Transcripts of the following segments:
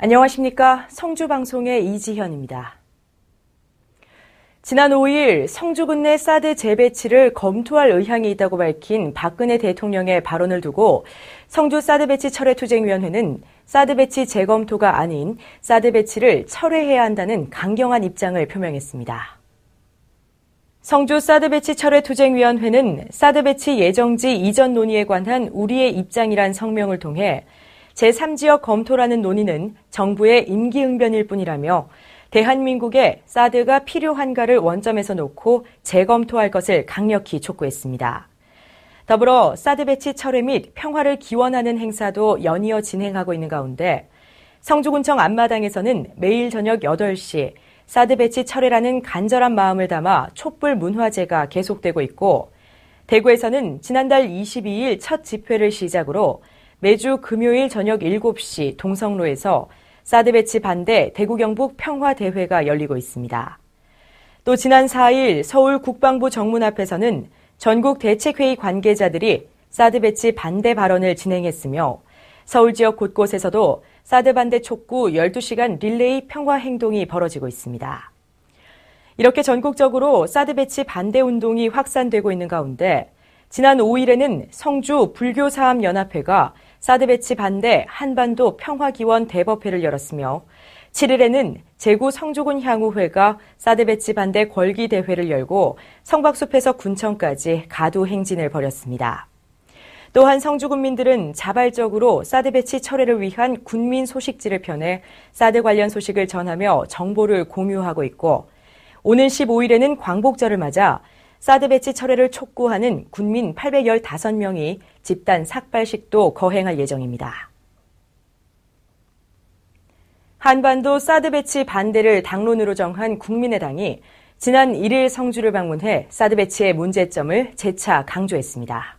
안녕하십니까. 성주방송의 이지현입니다. 지난 5일 성주군 내 사드 재배치를 검토할 의향이 있다고 밝힌 박근혜 대통령의 발언을 두고 성주 사드 배치 철회투쟁위원회는 사드 배치 재검토가 아닌 사드 배치를 철회해야 한다는 강경한 입장을 표명했습니다. 성주 사드 배치 철회투쟁위원회는 사드 배치 예정지 이전 논의에 관한 우리의 입장이란 성명을 통해 제3지역 검토라는 논의는 정부의 임기응변일 뿐이라며 대한민국에 사드가 필요한가를 원점에서 놓고 재검토할 것을 강력히 촉구했습니다. 더불어 사드 배치 철회 및 평화를 기원하는 행사도 연이어 진행하고 있는 가운데 성주군청 앞마당에서는 매일 저녁 8시 사드 배치 철회라는 간절한 마음을 담아 촛불 문화제가 계속되고 있고 대구에서는 지난달 22일 첫 집회를 시작으로 매주 금요일 저녁 7시 동성로에서 사드 배치 반대 대구 경북 평화대회가 열리고 있습니다. 또 지난 4일 서울 국방부 정문 앞에서는 전국 대책회의 관계자들이 사드 배치 반대 발언을 진행했으며 서울 지역 곳곳에서도 사드 반대 촉구 12시간 릴레이 평화 행동이 벌어지고 있습니다. 이렇게 전국적으로 사드 배치 반대 운동이 확산되고 있는 가운데 지난 5일에는 성주 불교사업연합회가 사드 배치 반대 한반도 평화기원 대법회를 열었으며 7일에는 제구 성주군 향후회가 사드 배치 반대 궐기대회를 열고 성박숲에서 군청까지 가두 행진을 벌였습니다. 또한 성주군민들은 자발적으로 사드 배치 철회를 위한 군민 소식지를 펴내 사드 관련 소식을 전하며 정보를 공유하고 있고 오는 15일에는 광복절을 맞아 사드 배치 철회를 촉구하는 군민 815명이 집단 삭발식도 거행할 예정입니다. 한반도 사드 배치 반대를 당론으로 정한 국민의당이 지난 1일 성주를 방문해 사드 배치의 문제점을 재차 강조했습니다.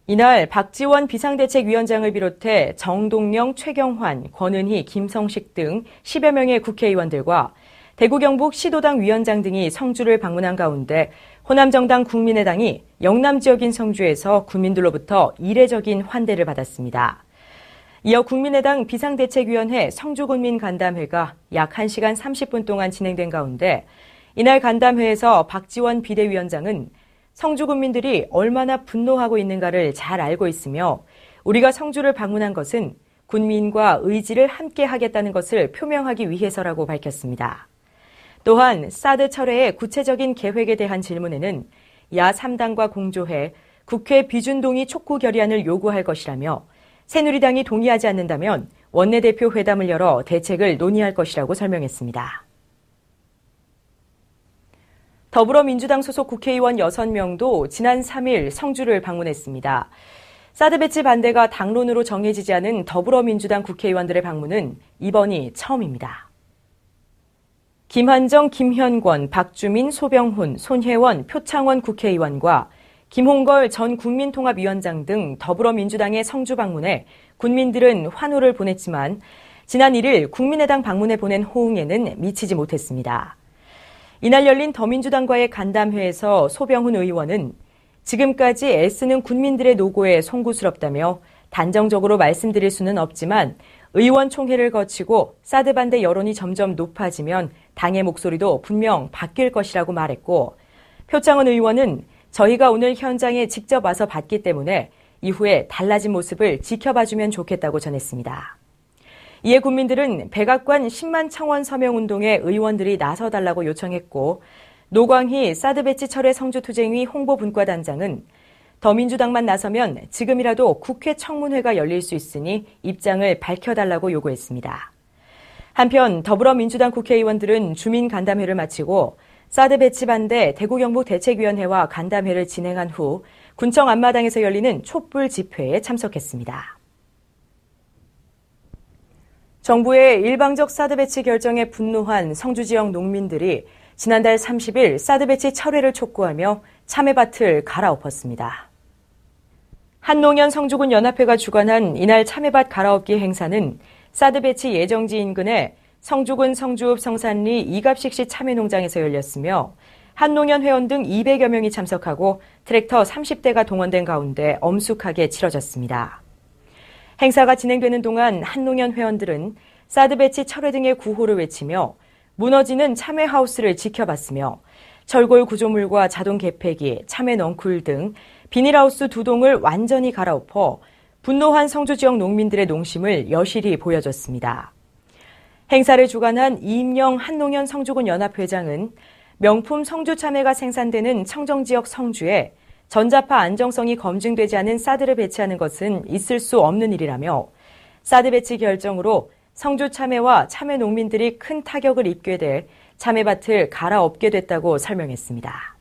이날 박지원 비상대책위원장을 비롯해 정동영, 최경환, 권은희, 김성식 등 10여 명의 국회의원들과 대구 경북 시도당 위원장 등이 성주를 방문한 가운데 호남정당 국민의당이 영남 지역인 성주에서 국민들로부터 이례적인 환대를 받았습니다. 이어 국민의당 비상대책위원회 성주군민 간담회가 약 1시간 30분 동안 진행된 가운데 이날 간담회에서 박지원 비대위원장은 성주군민들이 얼마나 분노하고 있는가를 잘 알고 있으며 우리가 성주를 방문한 것은 군민과 의지를 함께 하겠다는 것을 표명하기 위해서라고 밝혔습니다. 또한 사드 철회의 구체적인 계획에 대한 질문에는 야 3당과 공조해 국회 비준동의 촉구 결의안을 요구할 것이라며 새누리당이 동의하지 않는다면 원내대표 회담을 열어 대책을 논의할 것이라고 설명했습니다. 더불어민주당 소속 국회의원 6명도 지난 3일 성주를 방문했습니다. 사드 배치 반대가 당론으로 정해지지 않은 더불어민주당 국회의원들의 방문은 이번이 처음입니다. 김한정, 김현권, 박주민, 소병훈, 손혜원, 표창원 국회의원과 김홍걸 전 국민통합위원장 등 더불어민주당의 성주 방문에 군민들은 환호를 보냈지만 지난 1일 국민의당 방문에 보낸 호응에는 미치지 못했습니다. 이날 열린 더민주당과의 간담회에서 소병훈 의원은 지금까지 애쓰는 군민들의 노고에 송구스럽다며 단정적으로 말씀드릴 수는 없지만 의원총회를 거치고 사드 반대 여론이 점점 높아지면 당의 목소리도 분명 바뀔 것이라고 말했고 표창원 의원은 저희가 오늘 현장에 직접 와서 봤기 때문에 이후에 달라진 모습을 지켜봐주면 좋겠다고 전했습니다. 이에 국민들은 백악관 10만 청원 서명운동에 의원들이 나서달라고 요청했고 노광희 사드 배치 철회 성주투쟁위 홍보분과단장은 더민주당만 나서면 지금이라도 국회 청문회가 열릴 수 있으니 입장을 밝혀달라고 요구했습니다. 한편 더불어민주당 국회의원들은 주민 간담회를 마치고 사드 배치 반대 대구 경북 대책위원회와 간담회를 진행한 후 군청 앞마당에서 열리는 촛불 집회에 참석했습니다. 정부의 일방적 사드 배치 결정에 분노한 성주 지역 농민들이 지난달 30일 사드 배치 철회를 촉구하며 참외밭을 갈아엎었습니다. 한농연 성주군 연합회가 주관한 이날 참외밭 갈아엎기 행사는 사드 배치 예정지 인근의 성주군 성주읍 성산리 이갑식시 참외농장에서 열렸으며 한농연 회원 등 200여 명이 참석하고 트랙터 30대가 동원된 가운데 엄숙하게 치러졌습니다. 행사가 진행되는 동안 한농연 회원들은 사드 배치 철회 등의 구호를 외치며 무너지는 참외 하우스를 지켜봤으며 철골 구조물과 자동 개폐기, 참외 넝쿨 등 비닐하우스 2동을 완전히 갈아엎어 분노한 성주 지역 농민들의 농심을 여실히 보여줬습니다. 행사를 주관한 이임영 한농연 성주군 연합회장은 명품 성주 참외가 생산되는 청정지역 성주에 전자파 안정성이 검증되지 않은 사드를 배치하는 것은 있을 수 없는 일이라며 사드 배치 결정으로 성주 참외와 참외 농민들이 큰 타격을 입게 될 참외밭을 갈아엎게 됐다고 설명했습니다.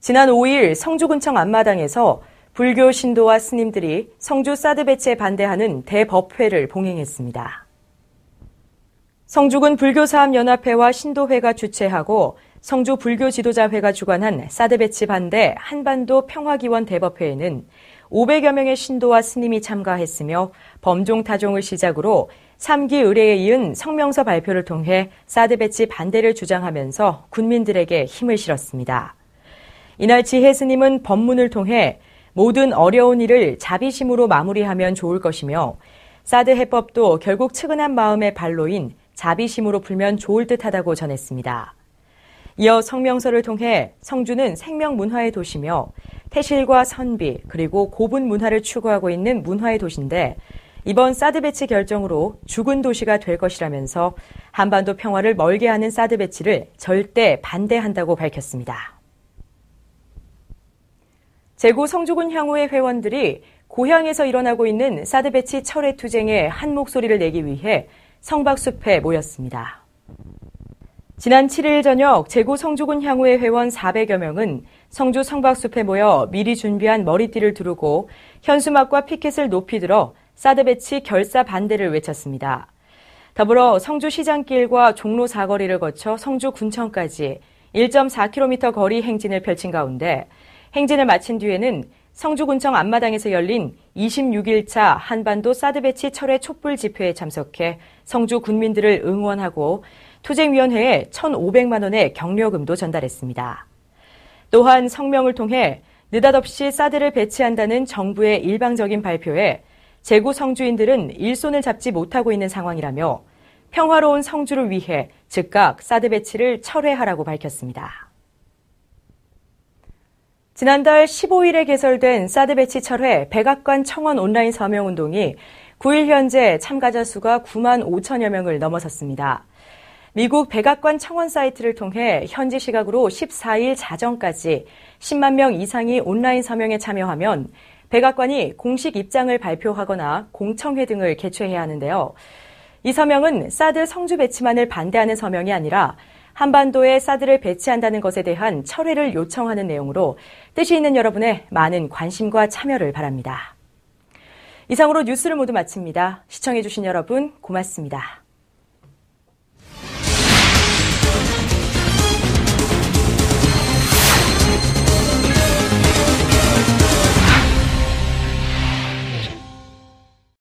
지난 5일 성주군청 앞마당에서 불교 신도와 스님들이 성주 사드 배치에 반대하는 대법회를 봉행했습니다. 성주군 불교사업연합회와 신도회가 주최하고 성주 불교지도자회가 주관한 사드 배치 반대 한반도 평화기원 대법회에는 500여 명의 신도와 스님이 참가했으며 범종 타종을 시작으로 3기 의례에 이은 성명서 발표를 통해 사드 배치 반대를 주장하면서 군민들에게 힘을 실었습니다. 이날 지혜 스님은 법문을 통해 모든 어려운 일을 자비심으로 마무리하면 좋을 것이며 사드 해법도 결국 측은한 마음의 발로인 자비심으로 풀면 좋을 듯하다고 전했습니다. 이어 성명서를 통해 성주는 생명문화의 도시며 태실과 선비 그리고 고분 문화를 추구하고 있는 문화의 도시인데 이번 사드 배치 결정으로 죽은 도시가 될 것이라면서 한반도 평화를 멀게 하는 사드 배치를 절대 반대한다고 밝혔습니다. 제구 성주군 향후의 회원들이 고향에서 일어나고 있는 사드 배치 철회 투쟁에 한 목소리를 내기 위해 성박숲에 모였습니다. 지난 7일 저녁 제구 성주군 향후의 회원 400여 명은 성주 성박숲에 모여 미리 준비한 머리띠를 두르고 현수막과 피켓을 높이 들어 사드 배치 결사 반대를 외쳤습니다. 더불어 성주 시장길과 종로 사거리를 거쳐 성주 군청까지 1.4km 거리 행진을 펼친 가운데 행진을 마친 뒤에는 성주군청 앞마당에서 열린 26일차 한반도 사드 배치 철회 촛불 집회에 참석해 성주 군민들을 응원하고 투쟁위원회에 1,500만 원의 격려금도 전달했습니다. 또한 성명을 통해 느닷없이 사드를 배치한다는 정부의 일방적인 발표에 제구 성주인들은 일손을 잡지 못하고 있는 상황이라며 평화로운 성주를 위해 즉각 사드 배치를 철회하라고 밝혔습니다. 지난달 15일에 개설된 사드 배치 철회 백악관 청원 온라인 서명운동이 9일 현재 참가자 수가 9만 5천여 명을 넘어섰습니다. 미국 백악관 청원 사이트를 통해 현지 시각으로 14일 자정까지 10만 명 이상이 온라인 서명에 참여하면 백악관이 공식 입장을 발표하거나 공청회 등을 개최해야 하는데요. 이 서명은 사드 성주 배치만을 반대하는 서명이 아니라 한반도에 사드를 배치한다는 것에 대한 철회를 요청하는 내용으로 뜻이 있는 여러분의 많은 관심과 참여를 바랍니다. 이상으로 뉴스를 모두 마칩니다. 시청해주신 여러분 고맙습니다.